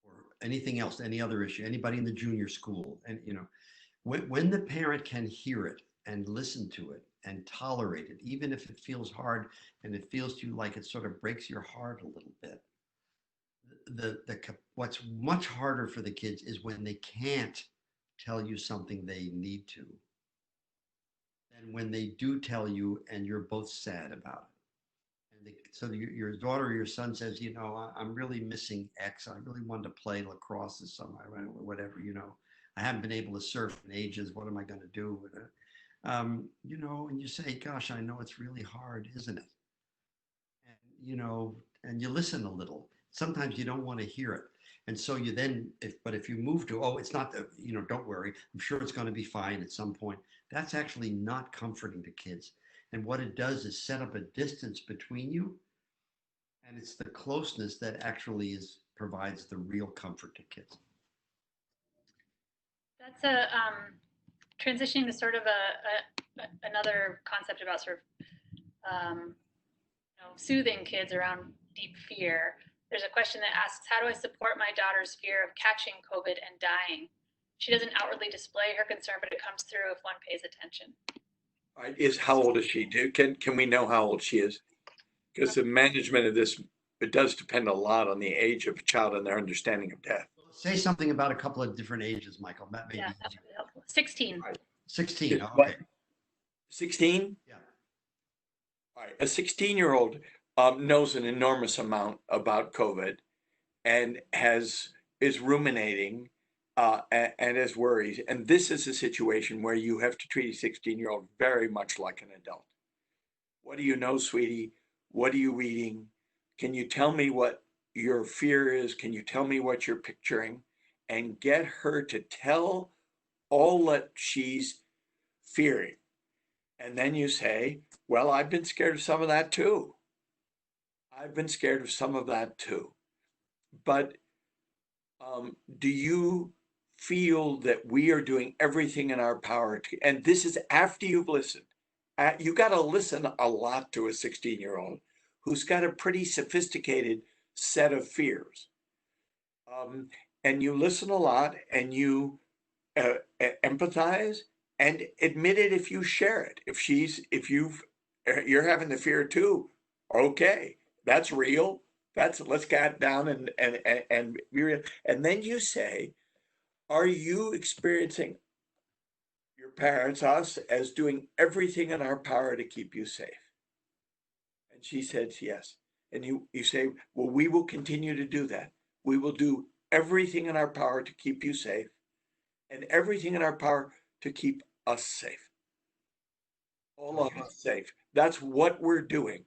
or anything else, any other issue, anybody in the junior school, and when the parent can hear it and listen to it and tolerate it, even if it feels hard and it feels to you like it sort of breaks your heart a little bit. What's much harder for the kids is when they can't tell you something they need to, and when they do tell you and you're both sad about it. And so your daughter or your son says, I'm really missing X. I really wanted to play lacrosse this summer, or whatever, I haven't been able to surf in ages. What am I going to do? And you say, gosh, I know it's really hard, isn't it? And, and you listen a little. Sometimes you don't want to hear it. And so you then, if you move to, oh, it's not, don't worry, I'm sure it's going to be fine at some point. That's actually not comforting to kids. And what it does is set up a distance between you. And it's the closeness that actually provides the real comfort to kids. That's transitioning to sort of another concept about sort of soothing kids around deep fear. There's a question that asks, how do I support my daughter's fear of catching COVID and dying? She doesn't outwardly display her concern, but it comes through if one pays attention. How old is she? Can we know how old she is? Because the management of this, it does depend a lot on the age of a child and their understanding of death. Say something about a couple of different ages, Michael. That may be that's really helpful. 16. 16. Okay. 16? Yeah. All right. A 16-year-old knows an enormous amount about COVID and is ruminating and has worries. And this is a situation where you have to treat a 16-year-old very much like an adult. What do you know, sweetie? What are you reading? Can you tell me what your fear is? Can you tell me what you're picturing? And get her to tell all that she's fearing. And then you say, well, I've been scared of some of that too. I've been scared of some of that too. But do you feel that we are doing everything in our power to, and this is after you've listened. You got to listen a lot to a 16-year-old who's got a pretty sophisticated set of fears. And you listen a lot and you empathize and admit it if you share it. If you're having the fear too, okay, that's real. Let's get down and be real. And then you say, are you experiencing your parents, us, as doing everything in our power to keep you safe? And she says yes. And you say, well, we will continue to do that. We will do everything in our power to keep you safe and everything in our power to keep us safe. All of us safe. That's what we're doing.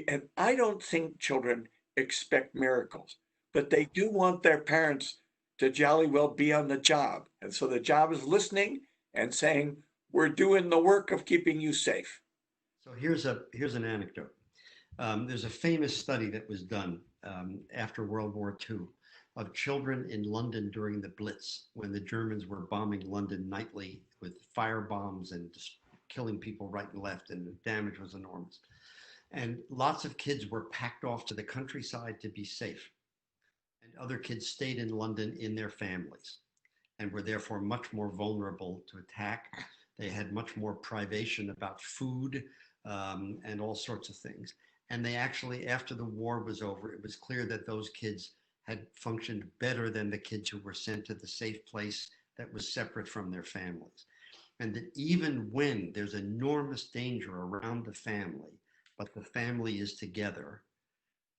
And I don't think children expect miracles, but they do want their parents to jolly well be on the job. And so the job is listening and saying, we're doing the work of keeping you safe. So here's an anecdote. There's a famous study that was done after World War II of children in London during the Blitz, when the Germans were bombing London nightly with fire bombs and just killing people right and left, and the damage was enormous. And lots of kids were packed off to the countryside to be safe. And other kids stayed in London in their families and were therefore much more vulnerable to attack. They had much more privation about food and all sorts of things. And they actually, after the war was over, it was clear that those kids had functioned better than the kids who were sent to the safe place that was separate from their families. And that even when there's enormous danger around the family, but the family is together,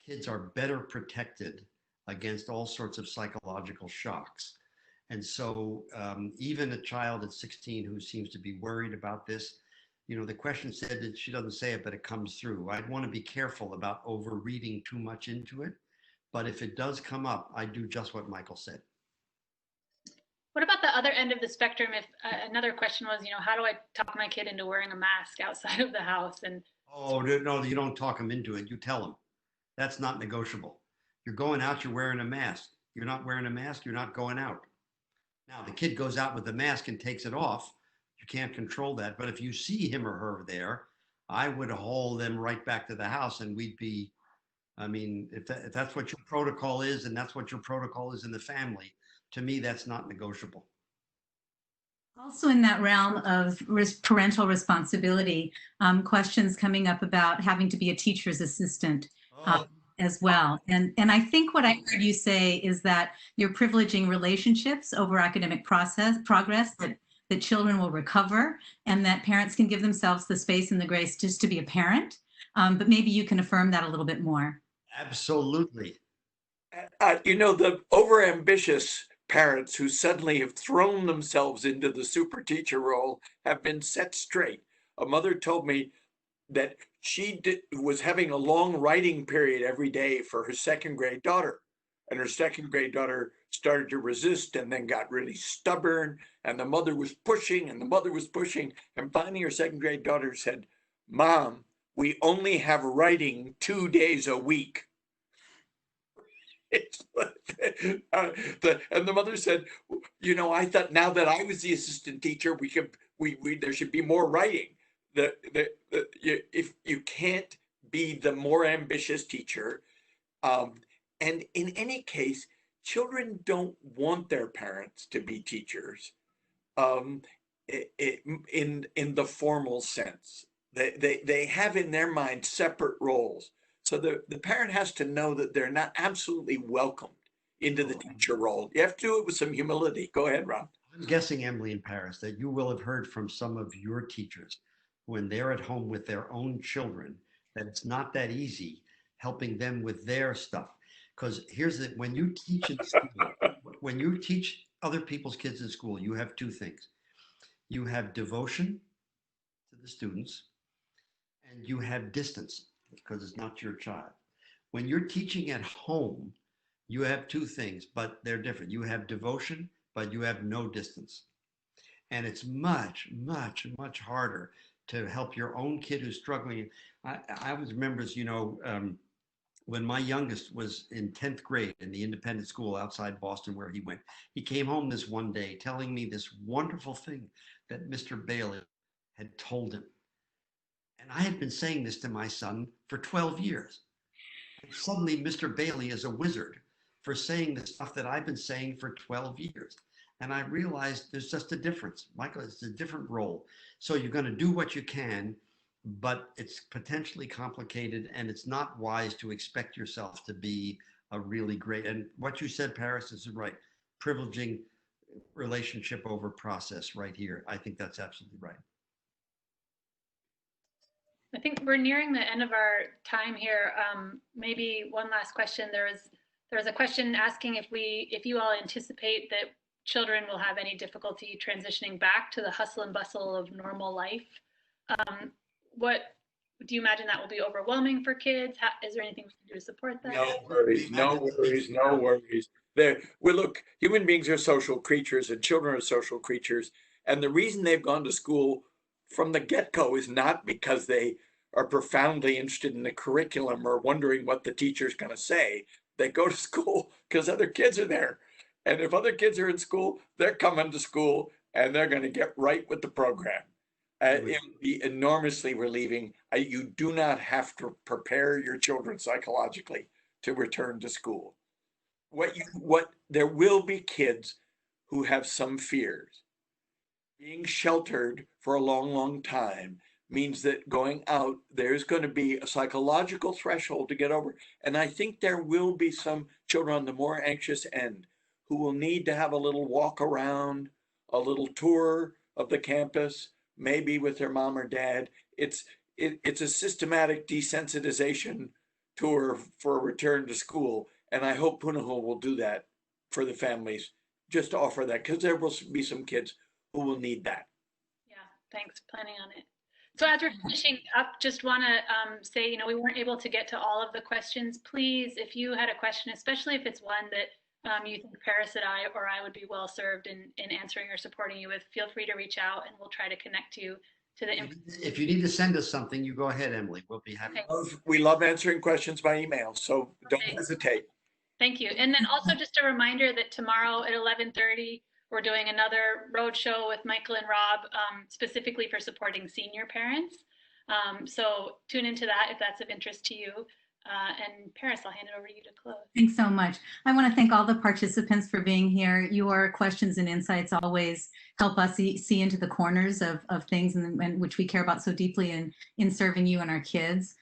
kids are better protected against all sorts of psychological shocks. And so even a child at 16 who seems to be worried about this, you know, the question said that she doesn't say it, but it comes through. I'd want to be careful about over-reading too much into it. But if it does come up, I do just what Michael said. What about the other end of the spectrum? If another question was, you know, how do I talk my kid into wearing a mask outside of the house? And oh, no, you don't talk them into it. You tell them. That's not negotiable. You're going out, you're wearing a mask. You're not wearing a mask, you're not going out. Now, the kid goes out with the mask and takes it off. You can't control that. But if you see him or her there, I would haul them right back to the house, and we'd be, I mean, if that's what your protocol is, and that's what your protocol is in the family, to me, that's not negotiable. Also in that realm of parental responsibility, questions coming up about having to be a teacher's assistant as well. And I think what I heard you say is that you're privileging relationships over academic progress, that children will recover, and that parents can give themselves the space and the grace just to be a parent. But maybe you can affirm that a little bit more. Absolutely. You know, the overambitious parents who suddenly have thrown themselves into the super teacher role have been set straight. A mother told me that she was having a long writing period every day for her second grade daughter. And her second grade daughter started to resist and then got really stubborn. And the mother was pushing and the mother was pushing. And finally, her second grade daughter said, "Mom, we only have writing 2 days a week." And the mother said, "You know, I thought now that I was the assistant teacher, there should be more writing. If you can't be the more ambitious teacher, and in any case, children don't want their parents to be teachers, in the formal sense. They have in their mind separate roles. So the parent has to know that they're not absolutely welcomed into the teacher role. You have to do it with some humility. Go ahead, Rob. I'm guessing, Emily and Paris, that you will have heard from some of your teachers when they're at home with their own children, that it's not that easy helping them with their stuff. Because here's the, when you teach in school, when you teach other people's kids in school, you have two things. You have devotion to the students, and you have distance, because it's not your child. When you're teaching at home, you have two things, but they're different. You have devotion, but you have no distance. And it's much, much, much harder to help your own kid who's struggling. I was remembers, you know, when my youngest was in 10th grade in the independent school outside Boston where he went, he came home this one day telling me this wonderful thing that Mr. Bailey had told him. And I had been saying this to my son for 12 years. And suddenly Mr. Bailey is a wizard for saying the stuff that I've been saying for 12 years. And I realized there's just a difference. Michael, it's a different role. So you're going to do what you can, but it's potentially complicated, and it's not wise to expect yourself to be a really great, and what you said, Paris, is right. Privileging relationship over process right here. I think that's absolutely right. I think we're nearing the end of our time here. Maybe one last question. There was a question asking if you all anticipate that children will have any difficulty transitioning back to the hustle and bustle of normal life. What do you imagine that will be overwhelming for kids? Is there anything we can do to support that? No worries, no worries, no worries. Look, human beings are social creatures and children are social creatures. And the reason they've gone to school from the get-go is not because they are profoundly interested in the curriculum or wondering what the teacher's going to say. They go to school because other kids are there. And if other kids are in school, they're coming to school and they're going to get right with the program. It would be enormously relieving. You do not have to prepare your children psychologically to return to school. There will be kids who have some fears. Being sheltered for a long, long time means that going out, there's going to be a psychological threshold to get over. And I think there will be some children on the more anxious end who will need to have a little walk around, a little tour of the campus, maybe with their mom or dad. It's a systematic desensitization tour for a return to school. And I hope Punahou will do that for the families, just offer that, because there will be some kids who will need that. Yeah, thanks. Planning on it. So as we're finishing up, just want to say, we weren't able to get to all of the questions. Please, if you had a question, especially if it's one that you think Paris and I would be well served in answering or supporting you with, feel free to reach out and we'll try to connect you to the info. If you need to send us something, you go ahead, Emily. We'll be happy. Okay. We love answering questions by email, so don't hesitate. Thank you. And then also just a reminder that tomorrow at 11:30, we're doing another roadshow with Michael and Rob, specifically for supporting senior parents. So tune into that if that's of interest to you. And Paris, I'll hand it over to you to close. Thanks so much. I want to thank all the participants for being here. Your questions and insights always help us see into the corners of things and which we care about so deeply in serving you and our kids.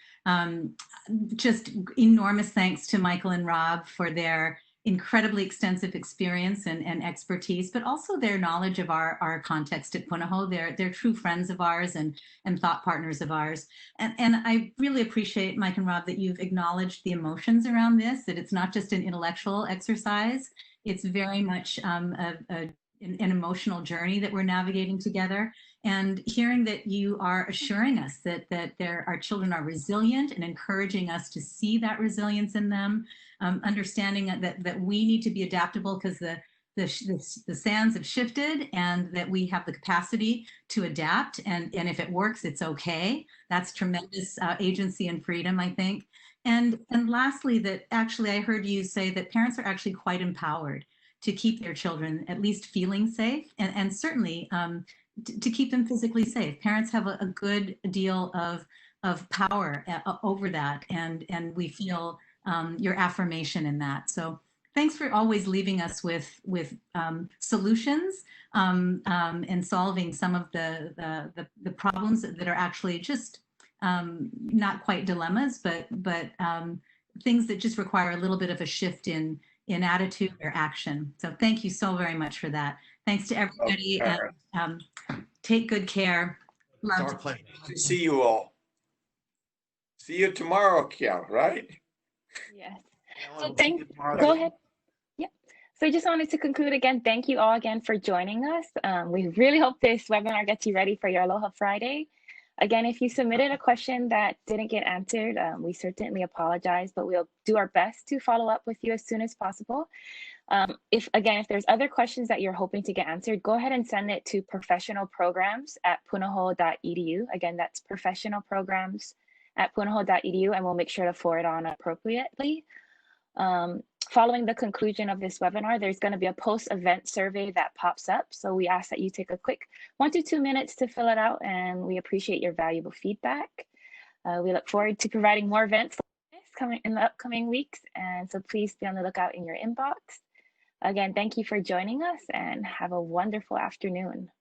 Just enormous thanks to Michael and Rob for their incredibly extensive experience and expertise, but also their knowledge of our context at Punahou. They're true friends of ours and thought partners of ours. And I really appreciate, Mike and Rob, that you've acknowledged the emotions around this, that it's not just an intellectual exercise. It's very much an emotional journey that we're navigating together. And hearing that you are assuring us that our children are resilient and encouraging us to see that resilience in them, understanding that we need to be adaptable because the sands have shifted and that we have the capacity to adapt. And if it works, it's okay. That's tremendous agency and freedom, I think. And lastly, that actually I heard you say that parents are actually quite empowered to keep their children at least feeling safe and certainly to keep them physically safe. Parents have a good deal of power over that, and we feel your affirmation in that. So thanks for always leaving us with solutions and solving some of the problems that are actually just not quite dilemmas, but things that just require a little bit of a shift in attitude or action. So thank you so very much for that. Thanks to everybody. And, take good care. It's our pleasure. See you all. See you tomorrow, Kiara, right? Yes. Ellen, So go ahead. Yeah. So I just wanted to conclude again. Thank you all again for joining us. We really hope this webinar gets you ready for your Aloha Friday. Again, if you submitted a question that didn't get answered, we certainly apologize, but we'll do our best to follow up with you as soon as possible. If there's other questions that you're hoping to get answered, go ahead and send it to professionalprograms@punahou.edu. Again, that's professionalprograms@punahou.edu, and we'll make sure to forward on appropriately. Following the conclusion of this webinar, there's going to be a post-event survey that pops up. So we ask that you take a quick 1 to 2 minutes to fill it out, and we appreciate your valuable feedback. We look forward to providing more events like this coming in the upcoming weeks, and so please be on the lookout in your inbox. Again, thank you for joining us and have a wonderful afternoon.